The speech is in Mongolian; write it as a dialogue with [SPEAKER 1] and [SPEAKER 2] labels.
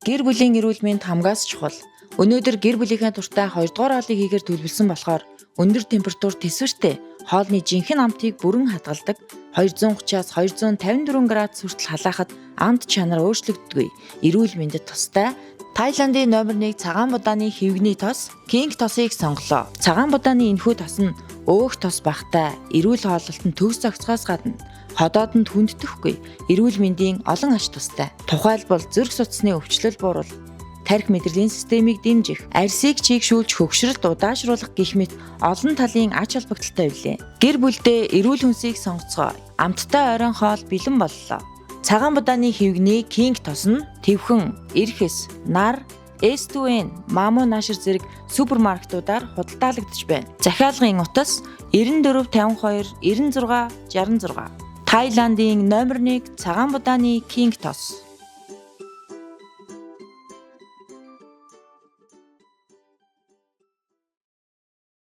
[SPEAKER 1] Гэр бүлийн эрүүл мэнд хамгаас чухал. Өнөөдөр гэр бүлийнхээ туртаа 2 дугаар хоолыг хийгээр төлөвлөсөн болохоор өндөр температур тэсвэртэй хоолны жинхэнэ амтыг бүрэн хадгалдаг 230-аас 254 градус хүртэл халаахад амт чанар өөрчлөгддөггүй. Эрүүл мэндэд тустай Тайландын номер 1 цагаан будааны хэвгний тос King тосыг сонголоо. Цагаан будааны энэхүү тос нь өөх тос багтай эрүүл хооллолтод төгс зохицохоос гадна ходоодонд хүндэтгэхгүй эрүүл мэндийн олон ач тустай. Тухайлбал зүрх судасны өвчлөл буурал, тархи мэдрэлийн системийг дэмжих, арьсыг чийгшүүлж хөгшрөлт удаашруулах гэх мэт олон талын ач холбогдолтой билээ. Гэр бүлдээ эрүүл хүнсийг сонгоцгоо. Амттай ойрон хоол бэлэн боллоо. Цагаан будааны хэвгний King тос нь тэвхэн, эрхэс, нар, S2N, Мамо Нашир зэрэг супермаркетуудаар худалдаалагдж байна. Захиалгын утас 9452 96 66. Тайландын номер 1 цагаан будааны King тос.